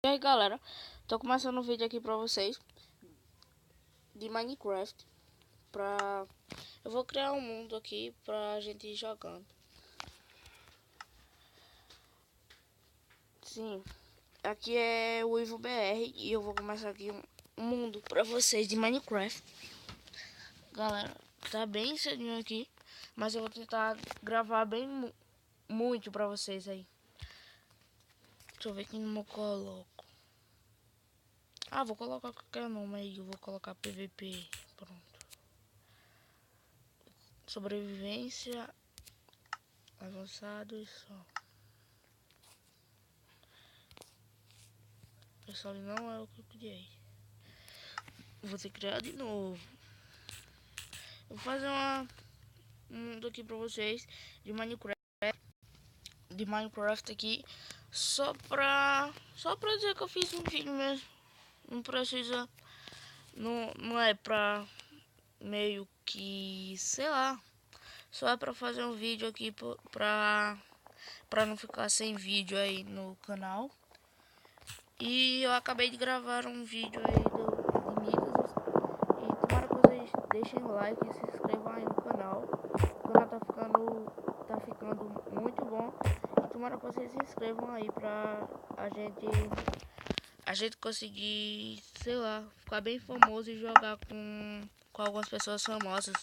E aí galera, tô começando um vídeo aqui pra vocês de Minecraft. Eu vou criar um mundo aqui pra gente ir jogando. Sim, aqui é o Ivo BR e eu vou começar aqui um mundo pra vocês de Minecraft. Galera, tá bem cedinho aqui, mas eu vou tentar gravar bem muito pra vocês aí. Deixa eu ver quem eu coloco. Vou colocar qualquer nome aí, eu vou colocar PVP, pronto. Sobrevivência avançado e só. Pessoal, não é o que eu criei. Vou ter que criar de novo. Vou fazer um mundo aqui pra vocês de Minecraft aqui, só pra dizer que eu fiz um vídeo mesmo. Não precisa, não é pra meio que, sei lá, só é pra fazer um vídeo aqui pra não ficar sem vídeo aí no canal. E eu acabei de gravar um vídeo aí de mitos. E tomara que vocês deixem o like e se inscrevam aí no canal. O canal tá ficando muito bom. E tomara que vocês se inscrevam aí pra a gente conseguir, sei lá, ficar bem famoso e jogar com algumas pessoas famosas.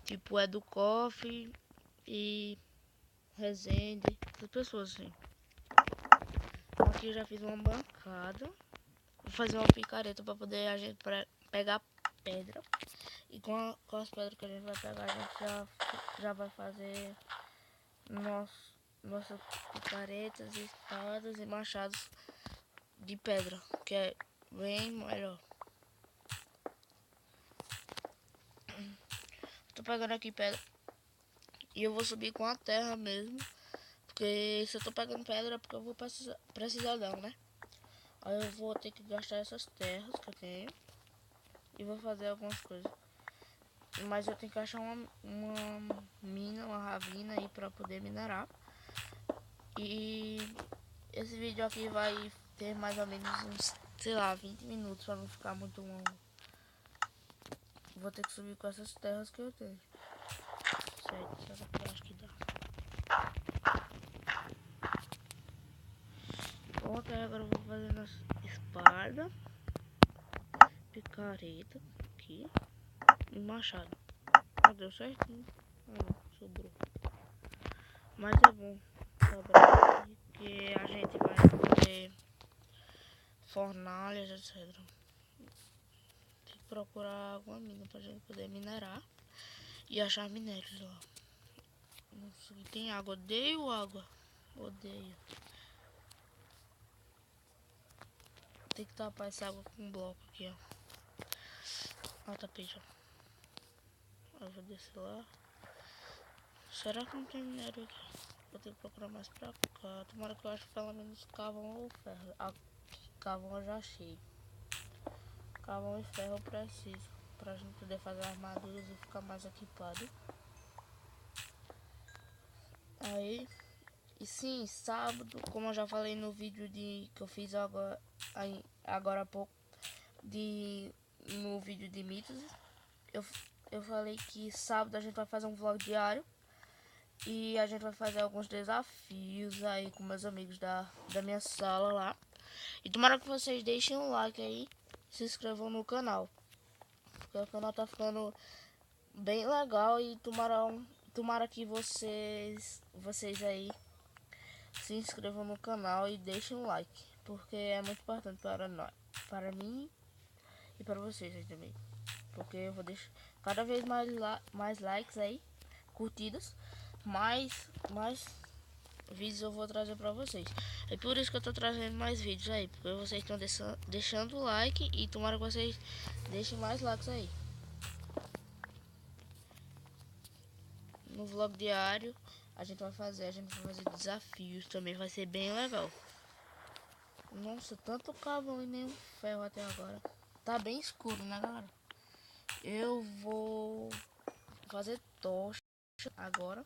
Tipo Edu Coffee e Rezende, essas pessoas assim. Aqui eu já fiz uma bancada. Vou fazer uma picareta para poder a gente pegar pedra. E com as pedras que a gente vai pegar, a gente já vai fazer nossas picaretas, espadas e machados de pedra, que é bem melhor. Tô pegando aqui pedra e eu vou subir com a terra mesmo, porque se eu tô pegando pedra é porque eu vou precisar dela, né? Aí eu vou ter que gastar essas terras que eu tenho e vou fazer algumas coisas. Mas eu tenho que achar uma mina, uma ravina aí pra poder minerar. E esse vídeo aqui vai ter mais ou menos uns, sei lá, 20 minutos pra não ficar muito longo. Vou ter que subir com essas terras que eu tenho. Certo, será que eu acho que dá? Pronto, aí agora eu vou fazer nossa espada, picareta aqui e machado. Deu certinho. Não, sobrou. Mas é bom sobrar porque a gente vai ter fornalhas, etc. Tem que procurar alguma mina pra gente poder minerar e achar minérios lá. Nossa, aqui tem água. Odeio água. Odeio. Tem que tapar essa água com um bloco aqui, ó. Ó, tapete, ó. Eu vou descer lá. Será que não tem minério aqui? Vou ter que procurar mais pra cá. Tomara que eu ache pelo menos carvão ou ferro. Aqui, carvão eu já achei. Carvão e ferro eu preciso pra gente poder fazer armaduras e ficar mais equipado. Aí, e sim, sábado, como eu já falei no vídeo que eu fiz agora há pouco, no vídeo de mitos, eu falei que sábado a gente vai fazer um vlog diário e a gente vai fazer alguns desafios aí com meus amigos da minha sala lá. E tomara que vocês deixem um like aí, se inscrevam no canal, porque o canal tá ficando bem legal e tomara que vocês aí se inscrevam no canal e deixem um like, porque é muito importante para nós, para mim e para vocês aí também, porque eu vou deixar cada vez mais likes aí, curtidas, mais vídeos eu vou trazer para vocês. É por isso que eu tô trazendo mais vídeos aí, porque vocês estão deixando o like e tomara que vocês deixem mais likes aí. No vlog diário a gente vai fazer desafios também, vai ser bem legal. Nossa, tanto carvão e nenhum ferro até agora. Tá bem escuro, né, galera? Eu vou fazer tocha agora,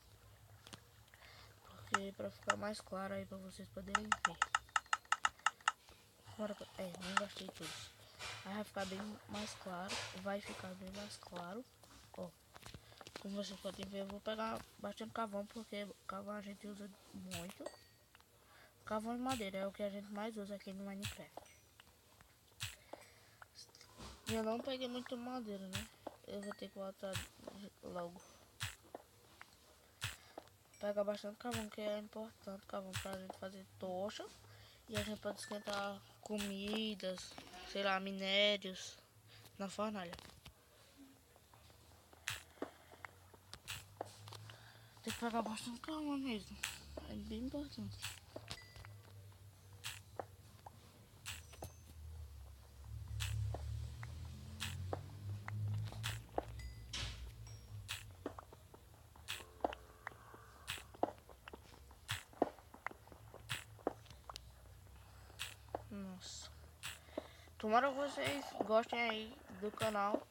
porque pra ficar mais claro aí pra vocês poderem ver. não gastei todos. Aí vai ficar bem mais claro. Vai ficar bem mais claro. Ó, como vocês podem ver, eu vou pegar bastante carvão, porque carvão a gente usa muito. Carvão e madeira é o que a gente mais usa aqui no Minecraft. Eu não peguei muito madeira, né? Eu vou ter que voltar logo. Pega bastante carvão, que é importante carvão pra gente fazer tocha. E a gente pode esquentar comidas, sei lá, minérios na fornalha. Tem que pegar bastante carvão mesmo. É bem importante. Nossa. Tomara que vocês gostem aí do canal.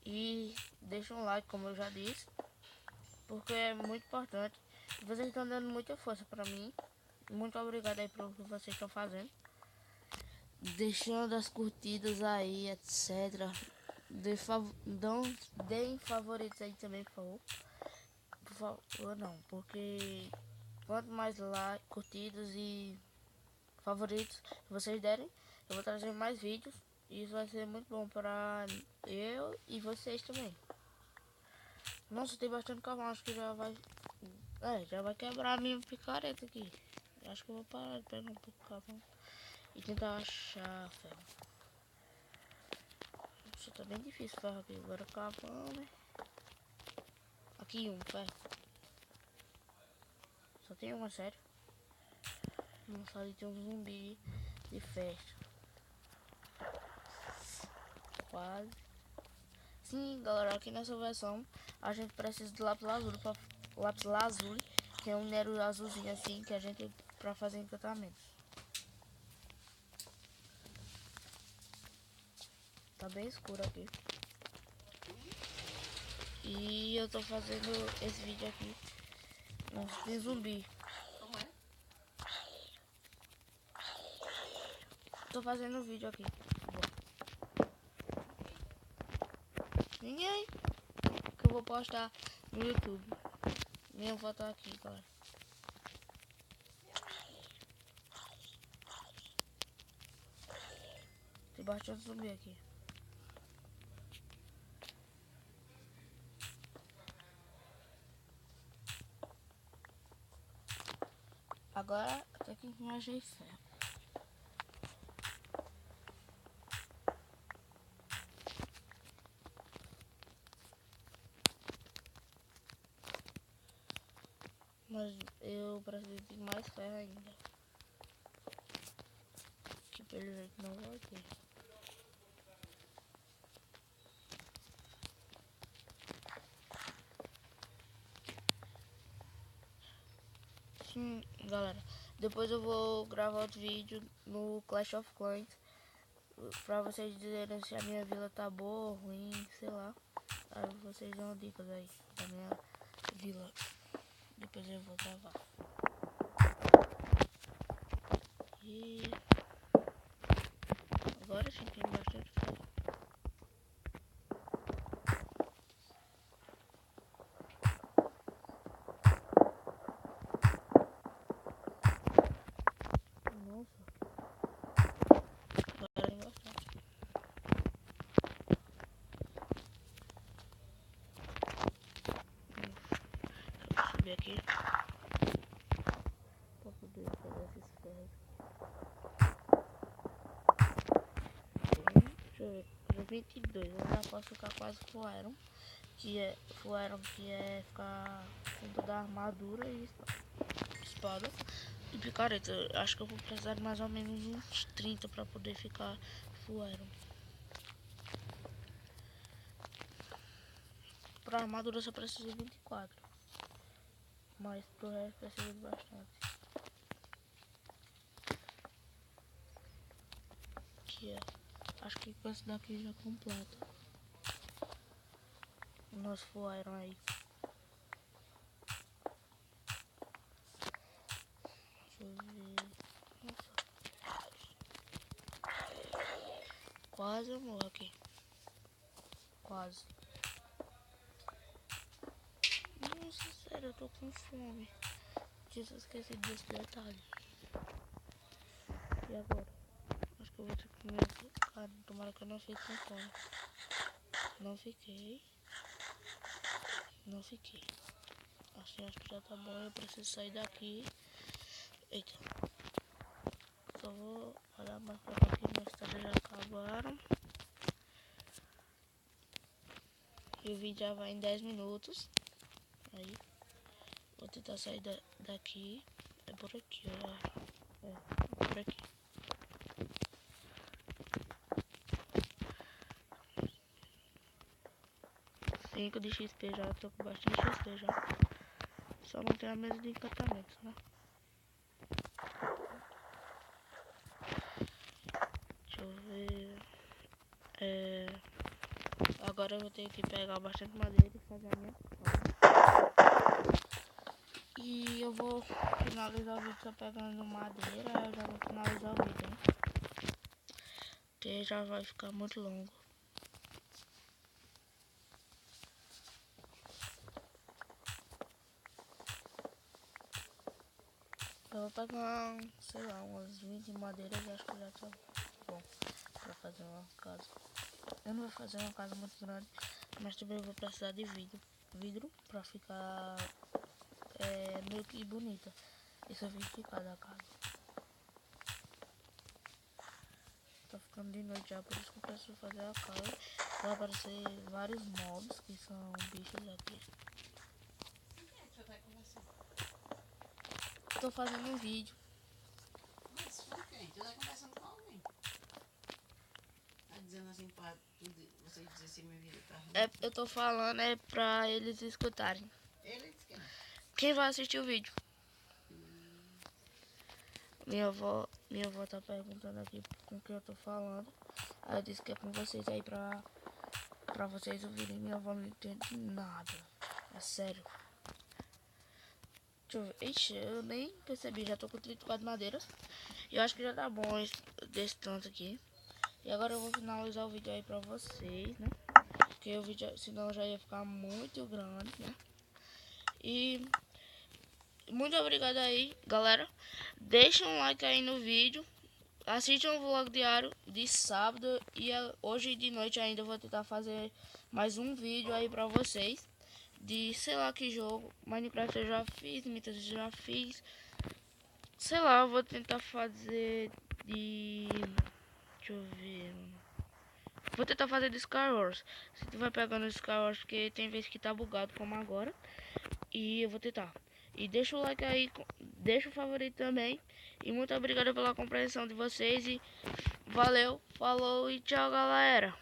E deixem um like, como eu já disse. Porque é muito importante. Vocês estão dando muita força pra mim. Muito obrigado aí pelo que vocês estão fazendo. Deixando as curtidas aí, etc. Deem favoritos aí também, por favor. Por favor, não. Porque quanto mais like, curtidas e favoritos vocês derem, eu vou trazer mais vídeos. E isso vai ser muito bom para eu e vocês também. Nossa, tem bastante carvão, acho que já vai... já vai quebrar a minha picareta aqui. Acho que eu vou parar de pegar um pouco de carvão e tentar achar ferro. Nossa, tá bem difícil ferro aqui. Agora carvão, né? Aqui um ferro. Só tem uma, sério. Nossa, ali tem um zumbi de festa. Quase. Sim, galera, aqui nessa versão a gente precisa de lápis lazuli, que é um nero azulzinho assim que a gente pra fazer encantamentos. Tá bem escuro aqui. E eu tô fazendo esse vídeo aqui. Nossa, tem zumbi. Tô fazendo um vídeo aqui. Ninguém. Que eu vou postar no YouTube. Minha foto aqui, galera. Tem bastante zumbi aqui. Agora até que eu achei ferro. Mas eu preciso de mais ferro ainda. Que pelo jeito não vai ter. Sim, galera. Depois eu vou gravar outro vídeo no Clash of Clans. Pra vocês dizerem se a minha vila tá boa ou ruim, sei lá. Aí vocês dão dicas aí da minha vila. Depois eu vou gravar. E agora a gente tem bastante ferro. Nossa. Agora tem bastante. Deixa eu subir aqui. Pra poder fazer esses ferros. Deixa eu ver. 22. Eu já posso ficar quase full iron. Que é ficar com toda a armadura e espada e picareta. Acho que eu vou precisar de mais ou menos uns 30 para poder ficar full iron. Pra armadura só precisa de 24, mas pro resto precisa de bastante. Aqui é, acho que com esse daqui já completa o nosso full iron aí. Deixa eu ver. Nossa. Quase eu morro aqui. Quase. Nossa, sério, eu tô com fome. Tinha esquecido desse detalhe. E agora? Acho que eu vou ter que comer carne. Tomara que eu não fique com fome. Não fiquei. Não fiquei. Assim, acho que já tá bom. Eu preciso sair daqui. Eita. Só vou olhar mais pra cá que minhas tareas já acabaram. E o vídeo já vai em 10 minutos. Aí. Vou tentar sair daqui. É por aqui, ó. É por aqui. Cinco de XP já. Tô com bastante XP já. Só não tem a mesa de encantamento, né? Deixa eu ver. Agora eu vou ter que pegar bastante madeira e fazer a minha cama. E eu vou finalizar o vídeo só pegando madeira. Eu já vou finalizar o vídeo, né? Porque já vai ficar muito longo. Eu vou pegar, sei lá, umas 20 madeiras e acho que já tá bom pra fazer uma casa. Eu não vou fazer uma casa muito grande, mas também vou precisar de vidro pra ficar meio que bonita e sofisticada a casa. Tá ficando de noite já, por isso que eu preciso fazer a casa. Vai aparecer vários mobs que são bichos aqui. Tô fazendo um vídeo. Mas com quem? Tu tá conversando com alguém? Tá dizendo assim pra você dizer se meu vídeo tá ruim? Eu tô falando pra eles escutarem. Ele disse que não. Quem vai assistir o vídeo? Minha avó tá perguntando aqui com quem eu tô falando. Aí eu disse que é com vocês aí pra vocês ouvirem. Minha avó não entende nada. É sério. Deixa eu ver. Ixi, eu nem percebi. Já tô com 34 madeiras. E eu acho que já tá bom desse tanto aqui. E agora eu vou finalizar o vídeo aí pra vocês, né? Porque o vídeo, senão já ia ficar muito grande, né? E muito obrigado aí, galera. Deixa um like aí no vídeo. Assistam o vlog diário de sábado. E hoje de noite ainda eu vou tentar fazer mais um vídeo aí pra vocês. De sei lá que jogo. Minecraft eu já fiz, Mythos eu já fiz. Sei lá, eu vou tentar fazer de... Deixa eu ver. Vou tentar fazer de Star Wars. Se tu vai pegando Star Wars, porque tem vezes que tá bugado como agora. E eu vou tentar. E deixa o like aí, deixa o favorito também. E muito obrigado pela compreensão de vocês. E valeu, falou e tchau, galera.